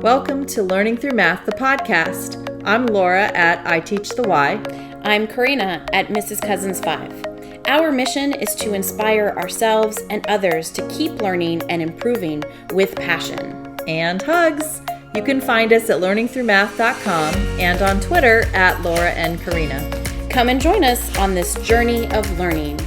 Welcome to Learning Through Math, the podcast. I'm Laura at I Teach the Y. I'm Karina at Mrs. Cousins 5. Our mission is to inspire ourselves and others to keep learning and improving with passion. And hugs! You can find us at learningthroughmath.com and on Twitter at Laura and Karina. Come and join us on this journey of learning.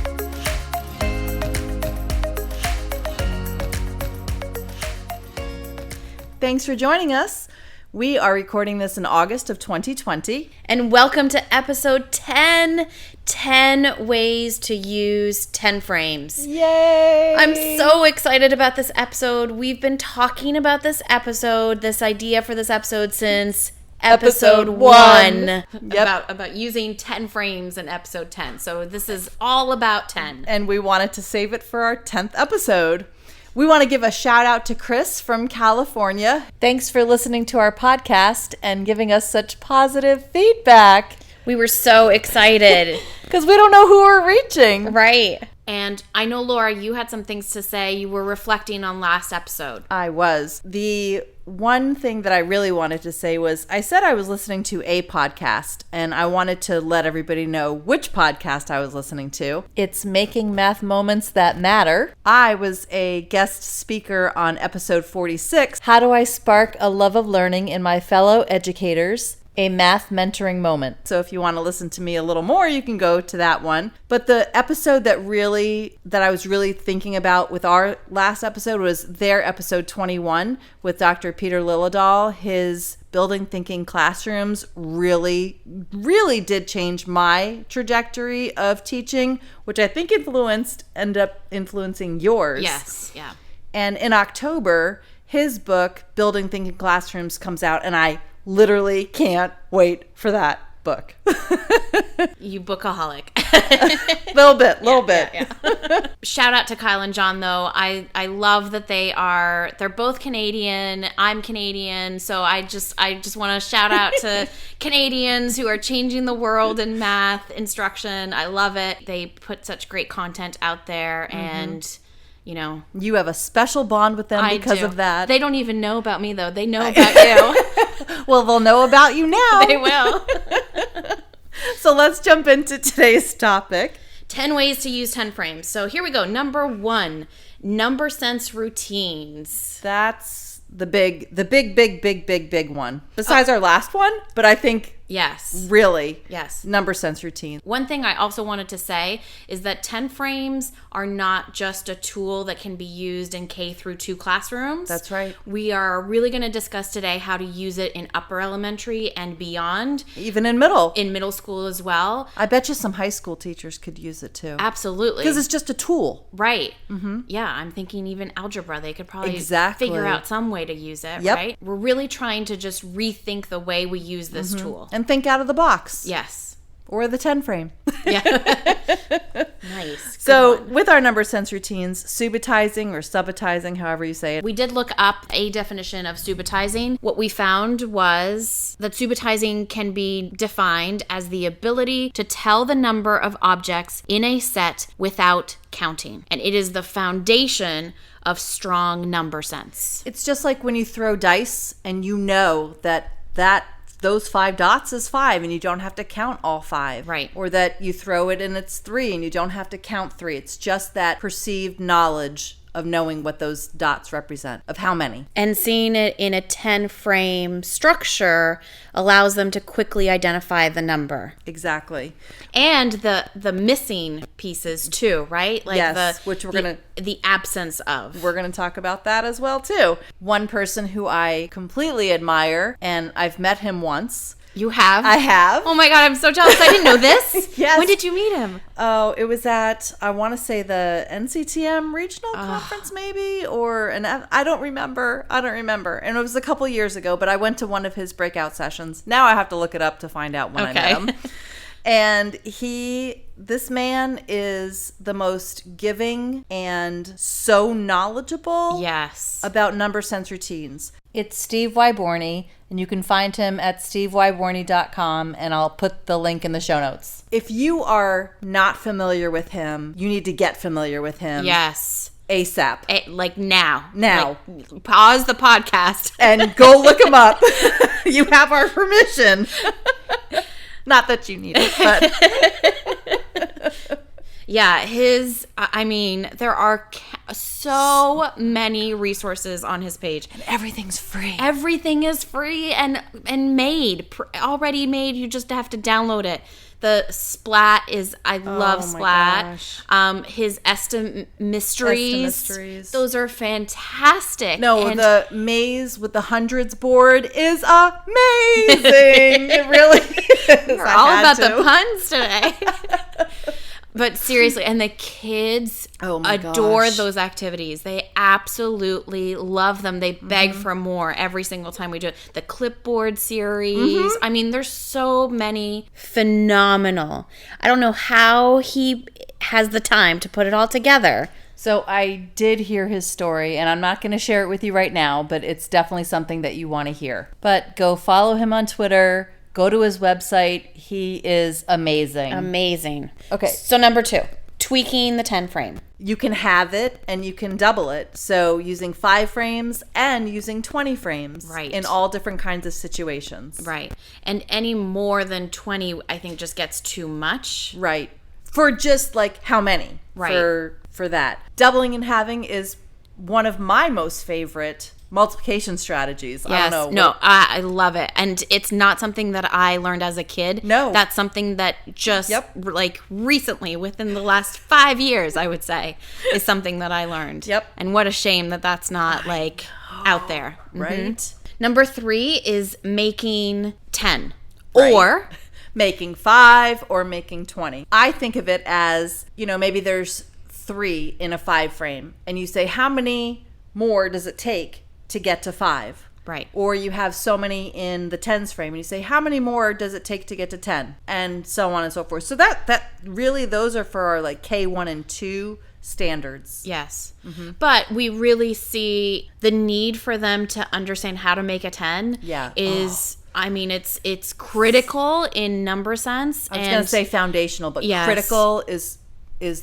Thanks for joining us. We are recording this in August of 2020. And welcome to episode 10, 10 ways to use TenFrames. Yay! I'm so excited about this episode. We've been talking about this idea for this episode since episode 1. Yep. About using TenFrames in episode 10. So this is all about 10. And we wanted to save it for our 10th episode. We want to give a shout out to Chris from California. Thanks for listening to our podcast and giving us such positive feedback. We were so excited. Because we don't know who we're reaching. Right. And I know, Laura, you had some things to say. You were reflecting on last episode. I was. The one thing that I really wanted to say was I said I was listening to a podcast, and I wanted to let everybody know which podcast I was listening to. It's Making Math Moments That Matter. I was a guest speaker on episode 46. How do I spark a love of learning in my fellow educators? A math mentoring moment. So if you want to listen to me a little more, you can go to that one. But the episode that I was really thinking about with our last episode was their episode 21 with Dr. Peter Liljedahl. His Building Thinking Classrooms really did change my trajectory of teaching, which I think ended up influencing yours. Yes, yeah. And in October, his book, Building Thinking Classrooms, comes out, and I literally can't wait for that book. You bookaholic. Little bit. Yeah. Shout out to Kyle and John, though. I love that they're both Canadian. I'm Canadian, so I just want to shout out to Canadians who are changing the world in math instruction. I love it. They put such great content out there, and you know, you have a special bond with them because of that. They don't even know about me, though. They know about you. Well, they'll know about you now. They will. So let's jump into today's topic. 10 ways to use TenFrames. So here we go. Number 1, Numbersense routines. That's the big one. Besides our last one, but I think yes. Really. Yes. Numbersense routine. One thing I also wanted to say is that TenFrames are not just a tool that can be used in K through 2 classrooms. That's right. We are really going to discuss today how to use it in upper elementary and beyond. Even in middle. In middle school as well. I bet you some high school teachers could use it too. Absolutely. Because it's just a tool. Right. Mm-hmm. Yeah, I'm thinking even algebra, they could probably figure out some way to use it, right? We're really trying to just rethink the way we use this tool. And think out of the box. Yes. Or the TenFrame. Yeah. Nice. So with our Numbersense routines, subitizing or subitizing, however you say it. We did look up a definition of subitizing. What we found was that subitizing can be defined as the ability to tell the number of objects in a set without counting. And it is the foundation of strong number sense. It's just like when you throw dice and you know that those 5 dots is 5 and you don't have to count all 5. Right. Or that you throw it and it's 3 and you don't have to count 3. It's just that perceived knowledge of knowing what those dots represent, of how many. And seeing it in a 10-frame structure allows them to quickly identify the number. Exactly. And the missing pieces too, right? Like yes, which the absence of. We're going to talk about that as well too. One person who I completely admire, and I've met him once. You have? I have. Oh my God, I'm so jealous. I didn't know this. Yes. When did you meet him? Oh, it was at, I want to say the NCTM regional conference maybe, I don't remember. And it was a couple years ago, but I went to one of his breakout sessions. Now I have to look it up to find out when I met him. And this man is the most giving and so knowledgeable about Numbersense routines. It's Steve Wyborny, and you can find him at stevewyborny.com, and I'll put the link in the show notes. If you are not familiar with him, you need to get familiar with him. Yes. ASAP. Like now. Now. Like, pause the podcast. And go look them up. You have our permission. Not that you need it, but... Yeah, there are so many resources on his page. And everything's free. Everything is free and made, already made. You just have to download it. The Splat is, I love Splat. His Mysteries. Those are fantastic. No, and the maze with the hundreds board is amazing. It really is. We're all about the puns today. But seriously, and the kids adore those activities. They absolutely love them. They beg for more every single time we do it. The clipboard series. I mean, there's so many. Phenomenal. I don't know how he has the time to put it all together. So I did hear his story, and I'm not going to share it with you right now, but it's definitely something that you want to hear. But go follow him on Twitter. Go to his website. He is amazing. Amazing. Okay. So number 2, tweaking the TenFrame. You can have it and you can double it. So using 5 frames and using 20 frames. Right. In all different kinds of situations. Right. And any more than 20, I think, just gets too much. Right. For just like how many? Right. For that. Doubling and halving is one of my most favorite multiplication strategies. Yes. I don't know. No, I love it. And it's not something that I learned as a kid. No. That's something that just like recently, within the last 5 years, I would say, is something that I learned. Yep. And what a shame that that's not like out there. Right. Number 3 is making 10 Right. or making 5 or making 20. I think of it as, maybe there's 3 in a 5 frame and you say, how many more does it take to get to 5? Right. Or you have so many in the tens frame and you say, how many more does it take to get to 10? And so on and so forth. So that really, those are for our like K1 and 2 standards. Yes. But we really see the need for them to understand how to make a 10 is it's critical in Numbersense. I was going to say foundational, but critical is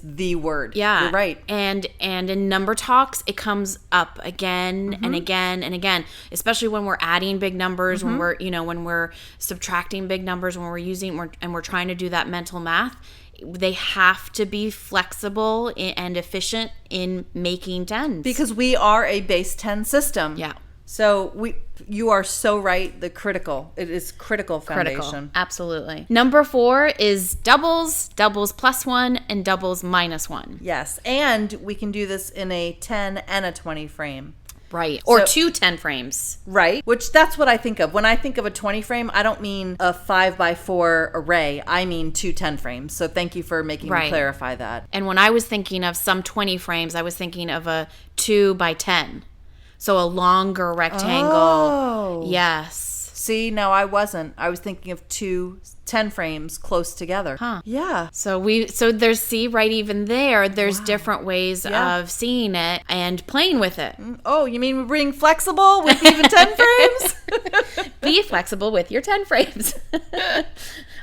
the word. Yeah. You're right. And in number talks, it comes up again and again and again, especially when we're adding big numbers, when we're subtracting big numbers, when we're trying to do that mental math. They have to be flexible and efficient in making 10s. Because we are a base 10 system. Yeah. So you are so right. It is critical foundation. Critical. Absolutely. Number 4 is doubles plus 1, and doubles minus 1. Yes. And we can do this in a 10 and a 20 frame. Right. Or 2 TenFrames. Right. Which that's what I think of. When I think of a 20 frame, I don't mean a 5x4 array. I mean 2 10 frames. So thank you for making me clarify that. And when I was thinking of some 20 frames, I was thinking of a 2x10. So a longer rectangle. Oh. Yes. See, no, I wasn't. I was thinking of 2 10 frames close together. Huh. Yeah. So there's right even there's different ways of seeing it and playing with it. Oh, you mean we're being flexible with even 10 frames? Be flexible with your 10 frames.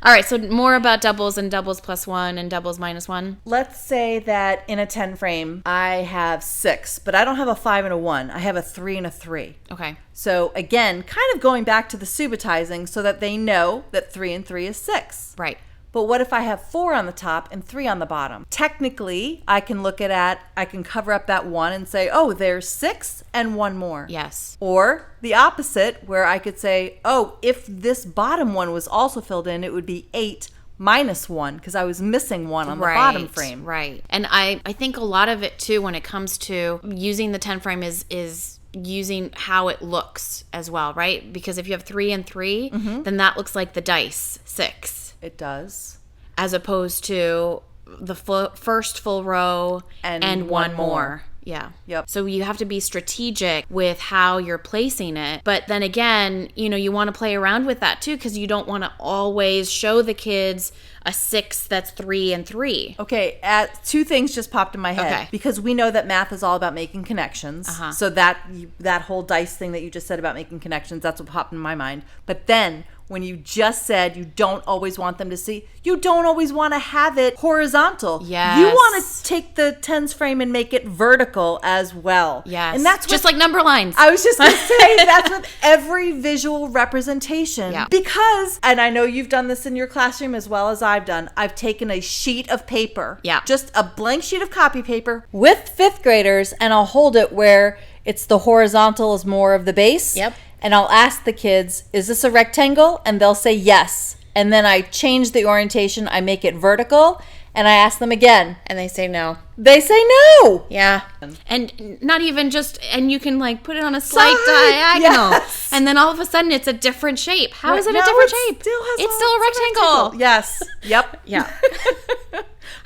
All right, so more about doubles and doubles plus 1 and doubles minus 1. Let's say that in a 10 frame, I have 6, but I don't have a 5 and a 1. I have a 3 and a 3. Okay. So again, kind of going back to the subitizing so that they know that 3 and 3 is 6. Right. But what if I have 4 on the top and 3 on the bottom? Technically, I can I can cover up that 1 and say, oh, there's 6 and 1 more. Yes. Or the opposite, where I could say, oh, if this bottom one was also filled in, it would be 8 minus 1 because I was missing 1 on the bottom frame. Right. And I think a lot of it, too, when it comes to using the TenFrame is using how it looks as well, right? Because if you have 3 and 3, then that looks like the dice 6. It does. As opposed to the first full row and one more. Yeah. Yep. So you have to be strategic with how you're placing it. But then again, you want to play around with that too, because you don't want to always show the kids a 6 that's 3 and 3. Okay, two things just popped in my head. Okay. Because we know that math is all about making connections. So that whole dice thing that you just said about making connections, that's what popped in my mind. But then when you just said you don't always want them to see, you don't always want to have it horizontal. Yes. You want to take the TenFrame and make it vertical as well. Yes. And that's just like number lines. I was just going to say, that's with every visual representation. Yeah. Because, and I know you've done this in your classroom as well as I've done, I've taken a sheet of paper. Yeah. Just a blank sheet of copy paper with fifth graders, and I'll hold it where it's the horizontal is more of the base. Yep. And I'll ask the kids, is this a rectangle? And they'll say yes. And then I change the orientation. I make it vertical. And I ask them again. And they say no. They say no. Yeah. And not even just, and you can like put it on a slight diagonal. Yes. And then all of a sudden it's a different shape. How is it a No, different it shape? It's still a rectangle. Yes. Yep. Yeah.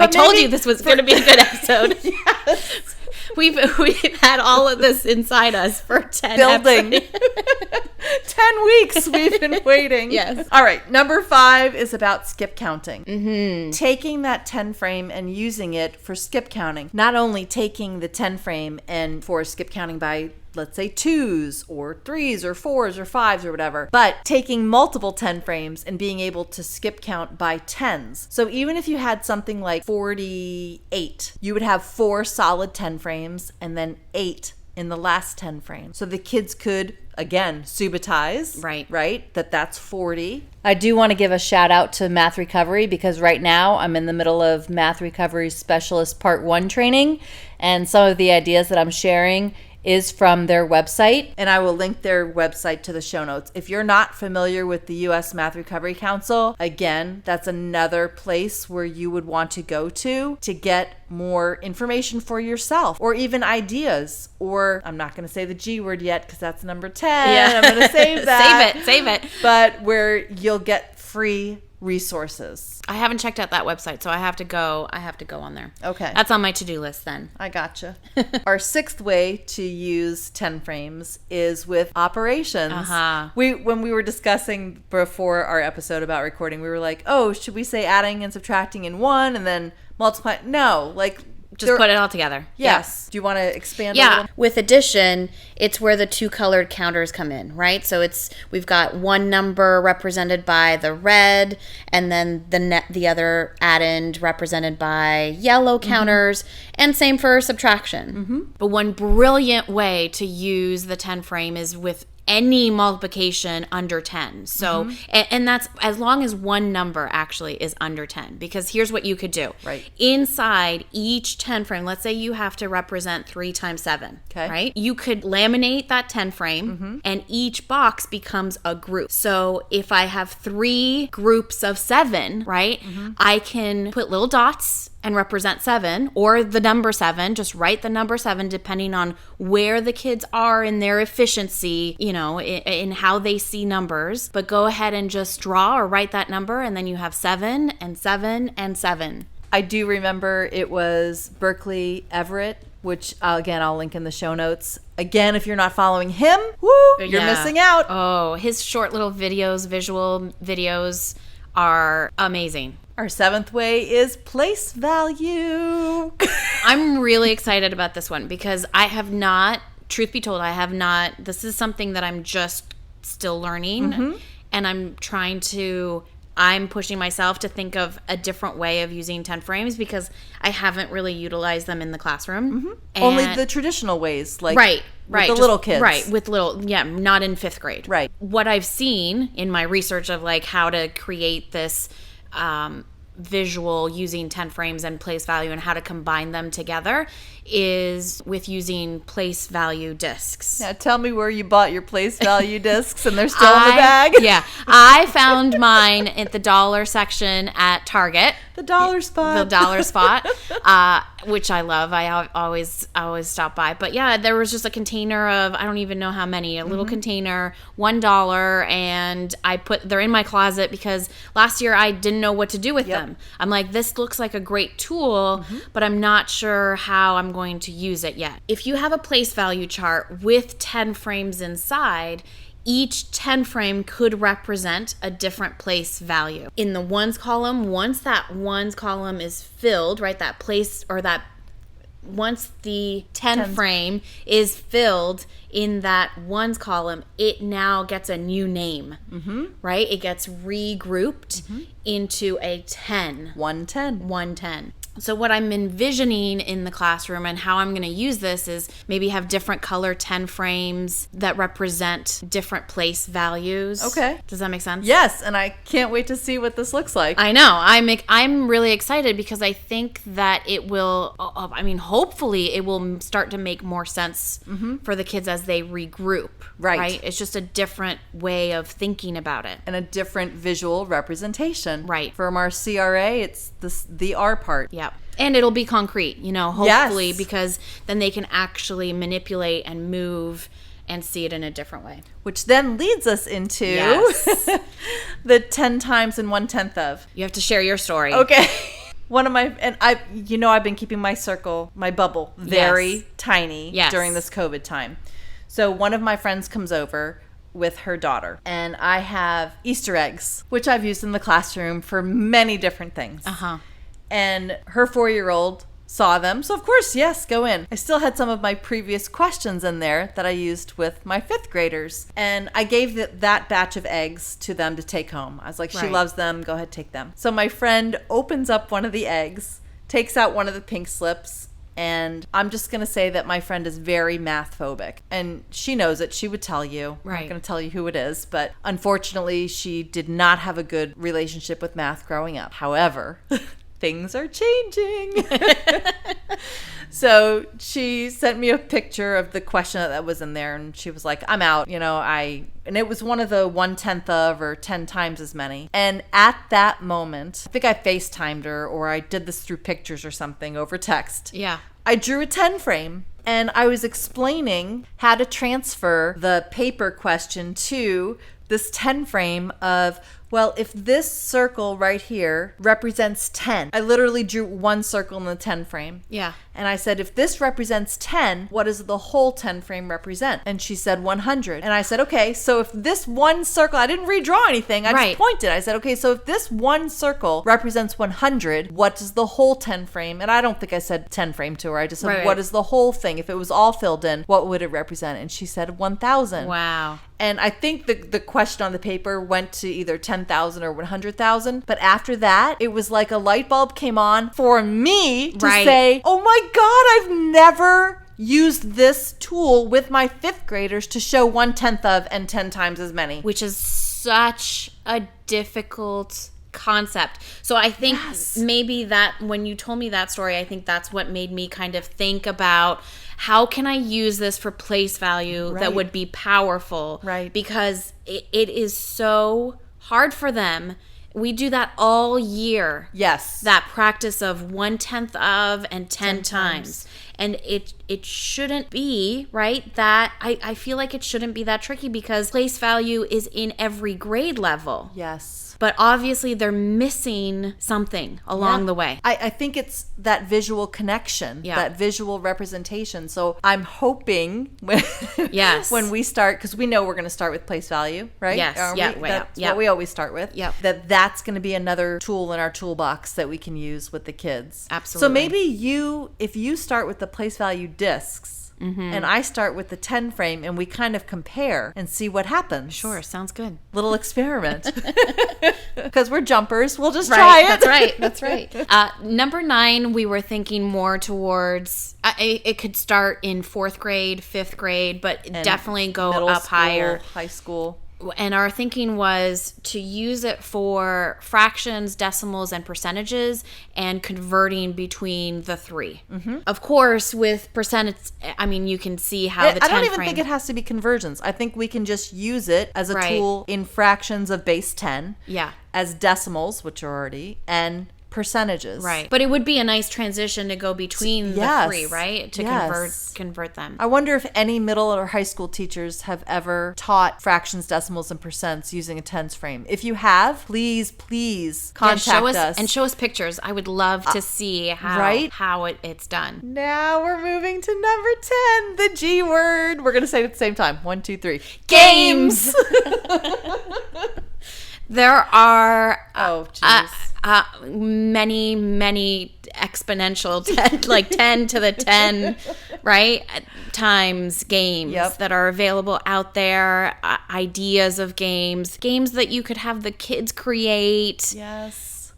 I told you this was going to be a good episode. Yes. We've had all of this inside us for 10 Building. episodes. 10 weeks we've been waiting. Yes. All right. Number 5 is about skip counting. Taking that TenFrame and using it for skip counting. Not only taking the TenFrame and for skip counting by, let's say, 2s or 3s or 4s or 5s or whatever, but taking multiple TenFrames and being able to skip count by 10s. So even if you had something like 48, you would have 4 solid TenFrames and then 8 in the last TenFrame. So the kids could, again, subitize, right? That's 40. I do want to give a shout out to Math Recovery because right now I'm in the middle of Math Recovery Specialist Part 1 training, and some of the ideas that I'm sharing is from their website, and I will link their website to the show notes. If you're not familiar with the U.S. Math Recovery Council, again, that's another place where you would want to go to get more information for yourself, or even ideas, or I'm not going to say the G word yet because that's number 10. Yeah. I'm going to save that. Save it. But where you'll get free resources. I haven't checked out that website, so I have to go on there. Okay. That's on my to-do list then. I gotcha. Our 6th way to use TenFrames is with operations. When we were discussing before our episode about recording, we were like, oh, should we say adding and subtracting in one and then multiply? No, like just put it all together. Yes. Yeah. Do you want to expand a little? With addition, it's where the 2 colored counters come in, right? So we've got one number represented by the red, and then the other addend represented by yellow counters, and same for subtraction. But one brilliant way to use the TenFrame is with any multiplication under 10. So, and that's as long as one number actually is under 10, because here's what you could do. Right. Inside each TenFrame, let's say you have to represent 3 times 7, right? You could laminate that TenFrame and each box becomes a group. So if I have 3 groups of 7, right, I can put little dots and represent 7, or the number 7, just write the number 7 depending on where the kids are in their efficiency, in how they see numbers. But go ahead and just draw or write that number, and then you have 7 and 7 and 7. I do remember it was Berkeley Everett, which again, I'll link in the show notes. Again, if you're not following him, you're missing out. Oh, his short little visual videos are amazing. Our 7th way is place value. I'm really excited about this one because truth be told, this is something that I'm just still learning, and I'm pushing myself to think of a different way of using TenFrames because I haven't really utilized them in the classroom. Only the traditional ways, like right, with the little kids. Right, not in 5th grade. Right. What I've seen in my research of like how to create this visual using TenFrames and place value and how to combine them together is with using place value discs. Now tell me where you bought your place value discs and they're still in the bag. Yeah. I found mine at the dollar section at Target. The dollar spot. The dollar spot, which I love. I always stop by. But yeah, there was just a container of, I don't even know how many, a little container, $1, and they're in my closet because last year I didn't know what to do with them. I'm like, this looks like a great tool, but I'm not sure how I'm going to use it yet. If you have a place value chart with TenFrames inside, each 10 frame could represent a different place value. In the ones column, once that ones column is filled, right, that place or that once the 10 frame is filled in that ones column, it now gets a new name, right? It gets regrouped into a 10. 110. 110. So what I'm envisioning in the classroom and how I'm going to use this is maybe have different color 10 frames that represent different place values. Okay. Does that make sense? Yes, and I can't wait to see what this looks like. I know. I'm really excited because I think that it will, hopefully it will start to make more sense for the kids as they regroup. Right. It's just a different way of thinking about it. And a different visual representation. Right. From our CRA, it's the R part. Yeah. And it'll be concrete, hopefully, Yes. because then they can actually manipulate and move and see it in a different way. Which then leads us into the 10 times and 1/10 of. You have to share your story. Okay. I've been keeping my bubble very tiny during this COVID time. So one of my friends comes over with her daughter, and I have Easter eggs, which I've used in the classroom for many different things. And her 4-year-old saw them, so of course, yes, go in. I still had some of my previous questions in there that I used with my 5th graders, and I gave that batch of eggs to them to take home. I was like, she loves them, go ahead, take them. So my friend opens up one of the eggs, takes out one of the pink slips, and I'm just going to say that my friend is very math phobic, and she knows it. She would tell you. I'm not going to tell you who it is, but unfortunately, she did not have a good relationship with math growing up. However, things are changing. So she sent me a picture of the question that was in there, and she was like, I'm out. And it was one of the 1/10 of or 10 times as many. And at that moment, I think I FaceTimed her, or I did this through pictures or something over text. Yeah. I drew a 10 frame, and I was explaining how to transfer the paper question to this 10 frame of, well, if this circle right here represents 10, I literally drew one circle in the 10 frame. Yeah. And I said, if this represents 10, what does the whole 10 frame represent? And she said 100. And I said, okay, so if this one circle, I didn't redraw anything, I just pointed. I said, okay, so if this one circle represents 100, what does the whole 10 frame, and I don't think I said 10 frame to her, I just said, what is the whole thing? If it was all filled in, what would it represent? And she said 1,000. Wow. And I think the question on the paper went to either 10,000 or 100,000. But after that, it was like a light bulb came on for me to say, oh my God, I've never used this tool with my 5th graders to show 1/10 of and 10 times as many. Which is such a difficult concept. So I think maybe that when you told me that story, I think that's what made me kind of think about how can I use this for place value that would be powerful? Right. Because it is so hard for them. We do that all year. Yes. That practice of 1/10 of and 10 times. And it shouldn't be, right? That I feel like it shouldn't be that tricky because place value is in every grade level. Yes. But obviously they're missing something along the way. I think it's that visual connection, that visual representation. So I'm hoping when we start, because we know we're going to start with place value, right? Yes. That's what we always start with. Yep. That's going to be another tool in our toolbox that we can use with the kids. Absolutely. So maybe if you start with the place value discs, and I start with the 10 frame, and we kind of compare and see what happens. Sure, sounds good. Little experiment. Because we're jumpers. We'll just try it. That's right. Number 9, we were thinking more towards, it could start in 4th grade, 5th grade, but and definitely go up higher. High school. And our thinking was to use it for fractions, decimals, and percentages and converting between the 3. Of course, with percentage, you can see how the 10 I don't even think it has to be conversions. I think we can just use it as a tool in fractions of base 10. Yeah. As decimals, which are already, and percentages. Right. But it would be a nice transition to go between the three, right? To convert them. I wonder if any middle or high school teachers have ever taught fractions, decimals, and percents using a TenFrame. If you have, please contact us. And show us pictures. I would love to see how it's done. Now we're moving to number 10, the G word. We're going to say it at the same time. 1, 2, 3. Games! There are many exponential 10 to the 10, right? Times games that are available out there, ideas of games that you could have the kids create. Yes.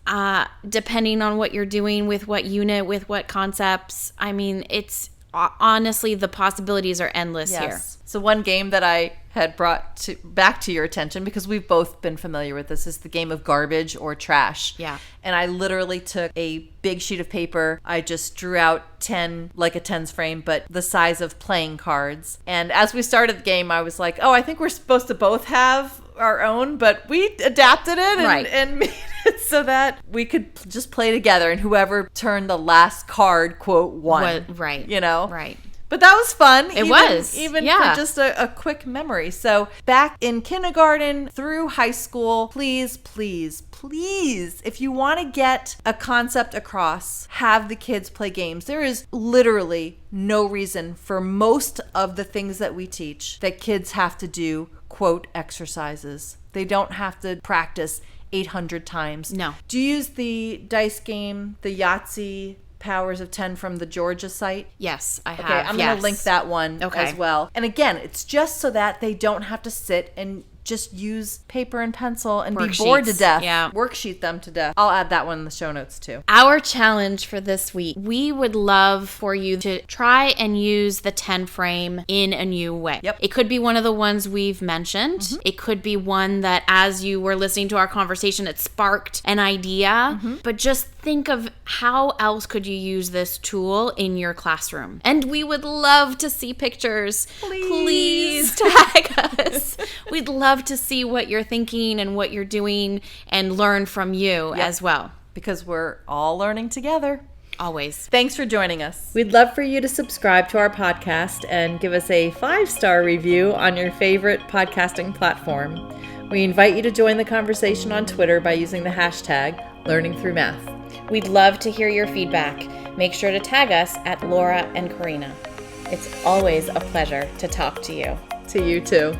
Depending on what you're doing with what unit, with what concepts. I mean, it's honestly, the possibilities are endless here. So one game that I had brought back to your attention, because we've both been familiar with this, is the game of garbage or trash. Yeah. And I literally took a big sheet of paper. I just drew out 10, like a TenFrame, but the size of playing cards. And as we started the game, I was like, oh, I think we're supposed to both have our own, but we adapted it and made it so that we could just play together, and whoever turned the last card, quote, won. Right. You know? Right. But that was fun. Even for just a quick memory. So back in kindergarten through high school, please, if you want to get a concept across, have the kids play games. There is literally no reason for most of the things that we teach that kids have to do, quote, exercises. They don't have to practice 800 times. No. Do you use the dice game, the Yahtzee Powers of 10 from the Georgia site? Yes, I have. Okay, I'm going to link that one as well. And again, it's just so that they don't have to sit and just use paper and pencil and be bored to death. Yeah. Worksheet them to death. I'll add that one in the show notes too. Our challenge for this week, we would love for you to try and use the TenFrame in a new way. Yep. It could be one of the ones we've mentioned. Mm-hmm. It could be one that as you were listening to our conversation, it sparked an idea. Mm-hmm. But just think of how else could you use this tool in your classroom. And we would love to see pictures. Please tag us. We'd love to see what you're thinking and what you're doing and learn from you as well. Because we're all learning together. Always. Thanks for joining us. We'd love for you to subscribe to our podcast and give us a 5-star review on your favorite podcasting platform. We invite you to join the conversation on Twitter by using the hashtag #LearningThroughMath. We'd love to hear your feedback. Make sure to tag us at Laura and Karina. It's always a pleasure to talk to you. To you too.